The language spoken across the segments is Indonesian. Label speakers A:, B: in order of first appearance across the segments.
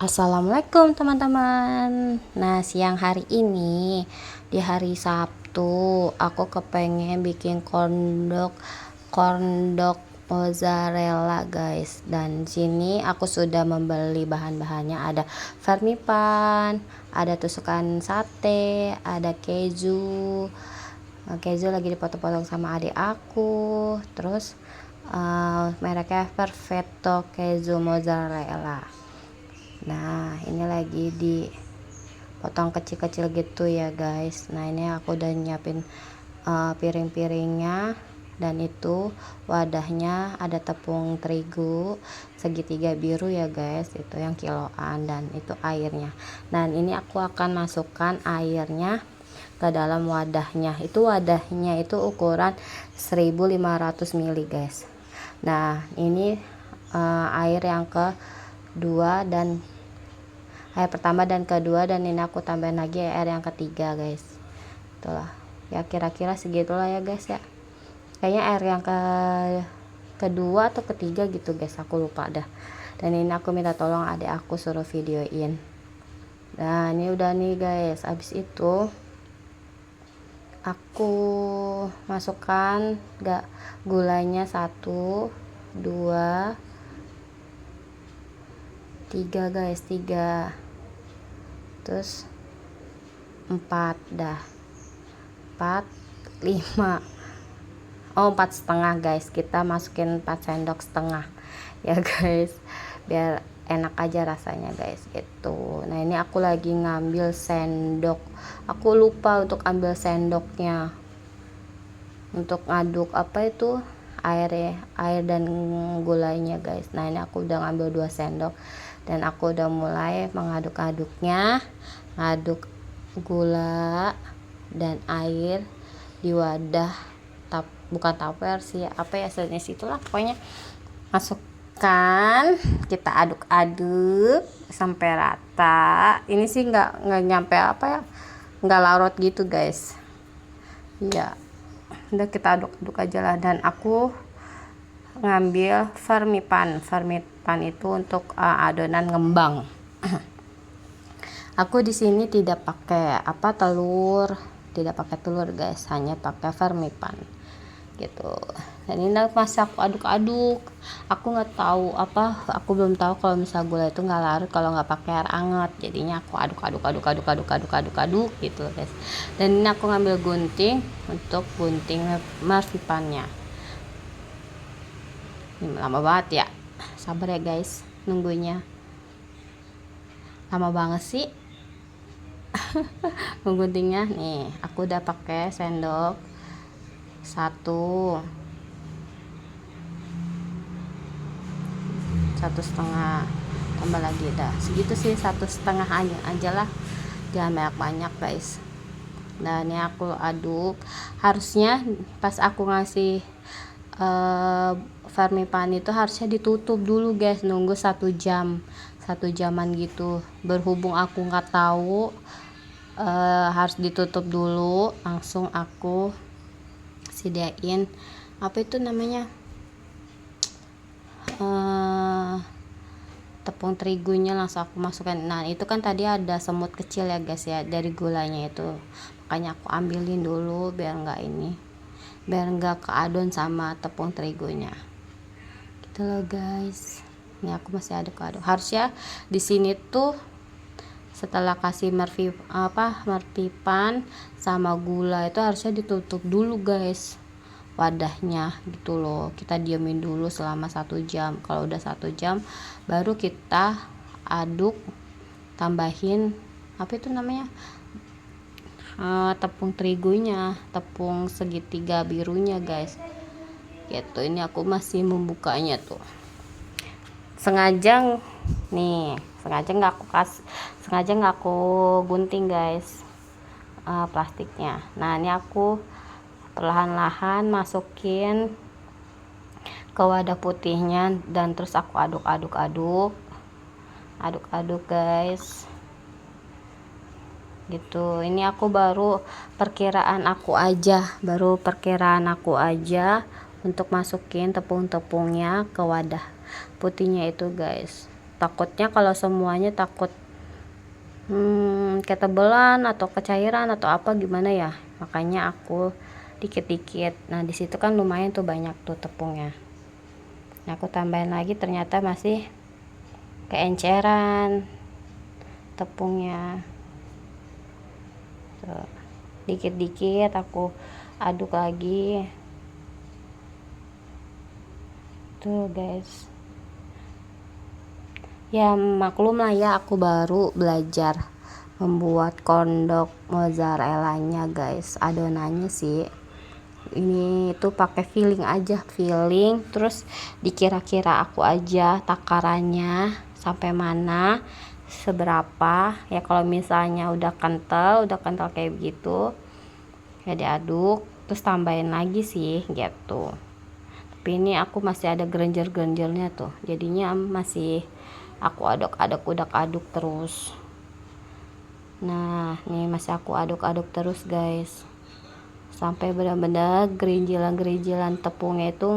A: Assalamualaikum teman-teman. Nah, siang hari ini di hari Sabtu aku kepengen bikin corn dog mozzarella guys. Dan sini aku sudah membeli bahan-bahannya, ada vermipan, ada tusukan sate, ada keju. Keju lagi dipotong-potong sama adik aku. Terus mereknya Perfetto keju mozzarella. Nah, ini lagi dipotong kecil-kecil gitu ya guys. Nah, ini aku udah nyiapin piring-piringnya, dan itu wadahnya ada tepung terigu segitiga biru ya guys, itu yang kiloan, dan itu airnya. Dan ini aku akan masukkan airnya ke dalam wadahnya. Itu wadahnya itu ukuran 1500 ml guys. Nah, ini air yang kedua dan air pertama dan kedua, dan ini aku tambahin lagi air yang ketiga guys. Itulah ya, kira-kira segitulah ya guys ya. Kayaknya air yang kedua atau ketiga gitu guys, aku lupa dah. Dan ini aku minta tolong adik aku suruh videoin. Nah, ini udah nih guys. Habis itu aku masukkan gulanya 1 2 3 guys, 3, terus 4 dah, 4 5, 4,5 guys. Kita masukin 4 sendok setengah ya guys, biar enak aja rasanya guys gitu. Nah, ini aku lagi ngambil sendok, aku lupa untuk ambil sendoknya untuk ngaduk apa itu air dan gulanya guys. Nah, ini aku udah ngambil 2 sendok dan aku udah mulai mengaduk-aduknya, ngaduk gula dan air di wadah bukan tupper sih, apa ya sejenis itulah pokoknya. Masukkan, kita aduk-aduk sampai rata. Ini sih nggak nyampe apa ya, nggak larut gitu guys ya. Udah, kita aduk-aduk aja lah. Dan aku ngambil vermipan itu untuk adonan ngembang. Aku di sini tidak pakai telur, guys, hanya pakai vermipan gitu. Dan ini masih aku aduk-aduk. Aku belum tahu kalau misal gula itu nggak larut kalau nggak pakai air hangat. Jadinya aku aduk gitu guys. Dan ini aku ngambil gunting untuk gunting marsipannya. Ini lama banget ya, sabar ya guys nunggunya, lama banget sih mengguntingnya. Nih, aku udah pakai sendok 1,5, tambah lagi, dah segitu sih, 1,5 aja lah, jangan banyak guys. Nah, ini aku aduk. Harusnya pas aku ngasih vermipan itu harusnya ditutup dulu guys, nunggu 1 jaman gitu. Berhubung aku nggak tahu harus ditutup dulu, langsung aku sediain apa itu namanya tepung terigunya, langsung aku masukkan. Nah, itu kan tadi ada semut kecil ya guys ya dari gulanya itu, makanya aku ambilin dulu biar nggak keadon sama tepung terigunya gitu loh guys. Ini aku masih aduk-aduk. Harusnya di sini tuh setelah kasih marpipan sama gula itu harusnya ditutup dulu guys wadahnya gitu loh. Kita diemin dulu selama 1 jam. Kalau udah 1 jam baru kita aduk, tambahin apa itu namanya tepung terigunya, tepung segitiga birunya guys gitu. Ini aku masih membukanya tuh, sengaja nggak aku gunting guys plastiknya. Nah, ini aku perlahan-lahan masukin ke wadah putihnya, dan terus aku aduk-aduk guys gitu. Ini aku baru perkiraan aku aja untuk masukin tepung-tepungnya ke wadah putihnya itu guys. takutnya kalau semuanya takut ketebelan atau kecairan atau apa gimana ya, makanya aku dikit-dikit. Nah di situ kan lumayan tuh banyak tuh tepungnya. Nah aku tambahin lagi, ternyata masih keenceran tepungnya tuh. Dikit-dikit aku aduk lagi tuh guys. Ya maklum lah ya, aku baru belajar membuat kondok mozzarellanya guys. Adonannya sih ini tuh pakai feeling aja, feeling, terus dikira-kira aku aja takarannya sampai mana, seberapa ya. Kalau misalnya udah kental kayak begitu ya diaduk, terus tambahin lagi sih gitu. Tapi ini aku masih ada gerenjer-gerenjernya tuh, jadinya masih aku aduk terus. Nah nih masih aku aduk terus guys, sampai benar-benar gerinjilan tepungnya itu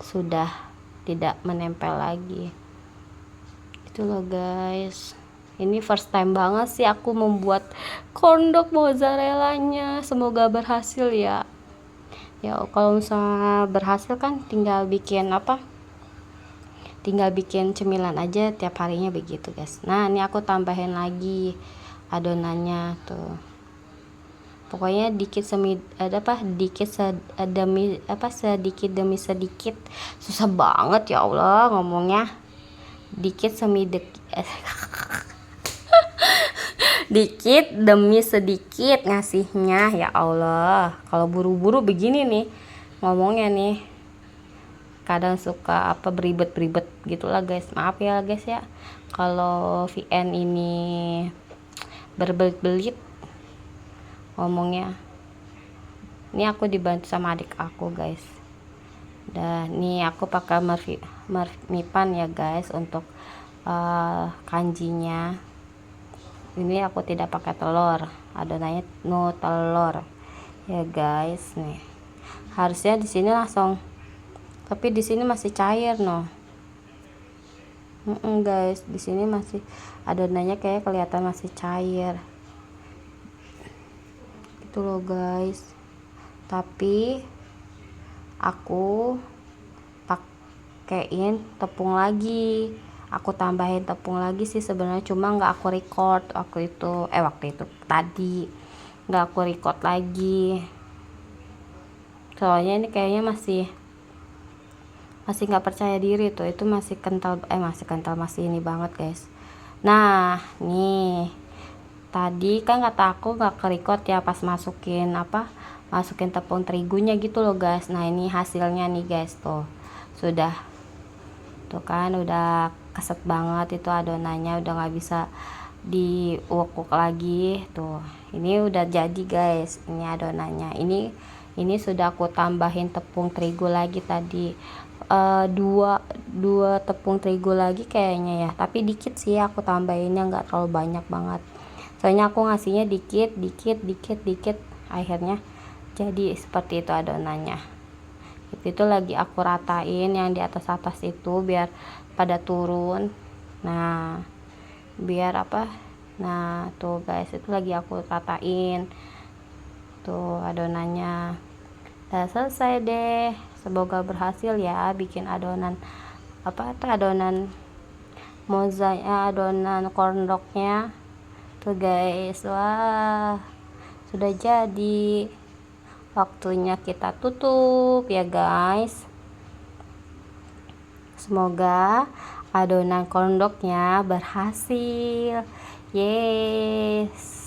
A: sudah tidak menempel lagi. Itu loh guys, ini first time banget sih aku membuat kondok mozzarellanya. Semoga berhasil ya. Ya kalau misalnya berhasil kan tinggal bikin cemilan aja tiap harinya begitu guys. Nah ini aku tambahin lagi adonannya tuh, pokoknya sedikit demi sedikit. Susah banget ya Allah ngomongnya, dikit demi sedikit ngasihnya ya Allah. Kalau buru-buru begini nih ngomongnya nih, kadang suka beribet gitulah guys. Maaf ya guys ya kalau VN ini berbelit-belit ngomongnya. Ini aku dibantu sama adik aku guys. Dan nih aku pakai Marmipan ya guys untuk kanjinya. Ini aku tidak pakai telur, adonannya no telur ya guys. Nih harusnya di sini langsung, tapi di sini masih cair guys. Di sini masih adonannya kayak kelihatan masih cair gitu loh guys. Tapi aku pakein tepung lagi, aku tambahin tepung lagi sih sebenarnya, cuma nggak aku record waktu itu tadi nggak aku record lagi, soalnya ini kayaknya masih nggak percaya diri tuh. Itu masih kental, masih ini banget guys. Nah nih tadi kan kata aku nggak ke record ya pas masukin tepung terigunya gitu loh guys. Nah ini hasilnya nih guys, tuh sudah tuh kan, udah keset banget itu adonannya, udah nggak bisa diuak-uak lagi tuh. Ini udah jadi guys, ini adonannya. Ini sudah aku tambahin tepung terigu lagi tadi, dua tepung terigu lagi kayaknya ya, tapi dikit sih aku tambahinnya, nggak terlalu banyak banget, soalnya aku ngasihnya dikit, akhirnya jadi seperti itu adonannya. Itu lagi aku ratain yang di atas itu biar pada turun. Nah biar nah tuh guys, itu lagi aku ratain tuh adonannya. Udah selesai deh, semoga berhasil ya bikin adonan adonan kondoknya tuh guys. Wah sudah jadi, waktunya kita tutup ya guys. Semoga adonan kondoknya berhasil. Yes.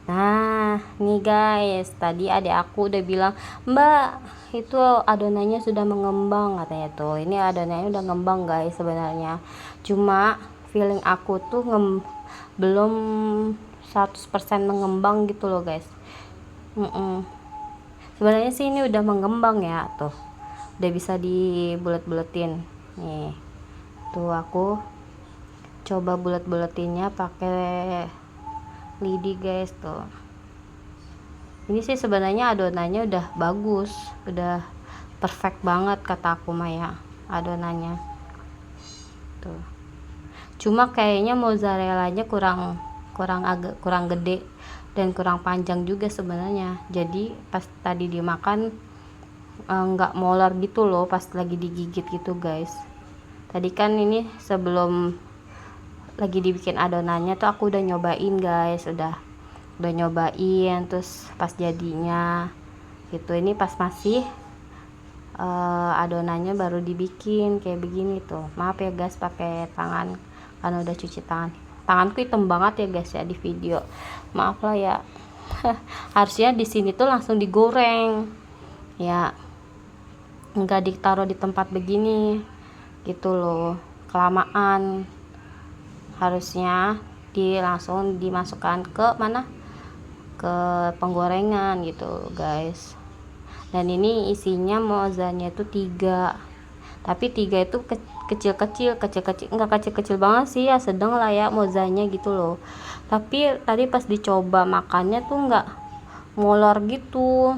A: Nah nih guys, tadi adik aku udah bilang, Mbak itu adonannya sudah mengembang katanya tuh. Ini adonannya udah ngembang guys sebenarnya, cuma feeling aku tuh belum 100% mengembang gitu loh guys. Sebenarnya sih ini udah mengembang ya, tuh udah bisa dibulet-buletin nih. Tuh aku coba bulet-buletinnya pakai lidi guys. Tuh ini sih sebenarnya adonannya udah bagus, udah perfect banget kata aku Maya adonannya. tuh. Cuma kayaknya mozzarellanya kurang gede dan kurang panjang juga sebenarnya. Jadi pas tadi dimakan nggak molar gitu loh pas lagi digigit gitu guys. Tadi kan ini sebelum lagi dibikin adonannya tuh aku udah nyobain guys, udah nyobain, terus pas jadinya gitu. Ini pas masih adonannya baru dibikin kayak begini tuh. Maaf ya guys pakai tangan karena udah cuci tanganku hitam banget ya guys ya di video, maaf lah ya. Harusnya di sini tuh langsung digoreng ya, enggak ditaruh di tempat begini gitu loh, kelamaan. Harusnya langsung dimasukkan ke mana, ke penggorengan gitu guys. Dan ini isinya mozzanya itu 3, tapi 3 itu kecil-kecil, enggak kecil-kecil banget sih ya, sedang lah ya mozzanya gitu loh. Tapi tadi pas dicoba makannya tuh enggak molor gitu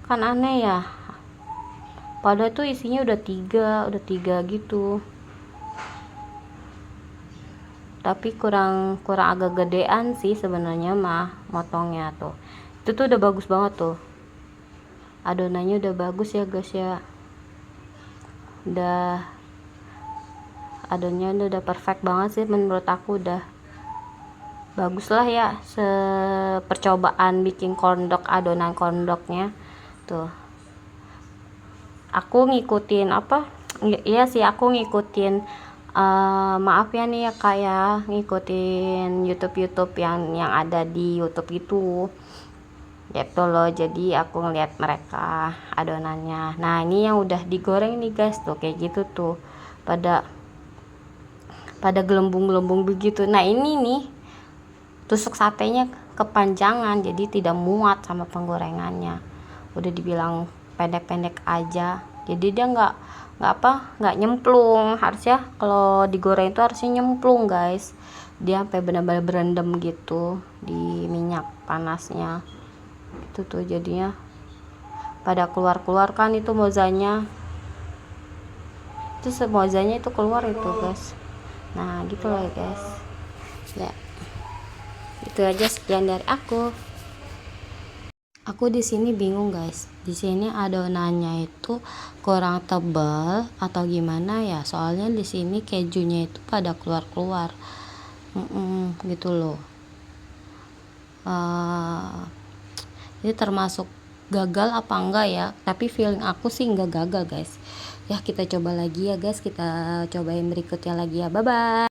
A: kan, aneh ya, padahal tuh isinya udah 3 gitu. Tapi kurang agak gedean sih sebenarnya mah motongnya tuh. Itu tuh udah bagus banget tuh, adonannya udah bagus ya guys ya, adonannya udah perfect banget sih menurut aku, udah bagus lah ya percobaan bikin kondok, adonan kondoknya tuh. Aku ngikutin apa, iya sih aku ngikutin maaf ya nih ya kayak ngikutin YouTube yang ada di YouTube gitu gitu loh. Jadi aku ngeliat mereka adonannya. Nah ini yang udah digoreng nih guys tuh kayak gitu tuh, pada gelembung-gelembung begitu. Nah ini nih tusuk satenya kepanjangan, jadi tidak muat sama penggorengannya. Udah dibilang pendek-pendek aja, jadi dia nggak nyemplung. Harusnya kalau digoreng itu harusnya nyemplung guys, dia sampai benar-benar berendam gitu di minyak panasnya itu tuh. Jadinya pada keluar kan itu mozzanya, itu keluar itu guys. Nah gitu loh ya guys ya, itu aja sekian dari aku. Di sini bingung guys, di sini adonannya itu kurang tebal atau gimana ya, soalnya di sini kejunya itu pada keluar gitu loh. Ini termasuk gagal apa enggak ya, tapi feeling aku sih enggak gagal guys ya. Kita coba lagi ya guys, kita cobain berikutnya lagi ya, bye bye.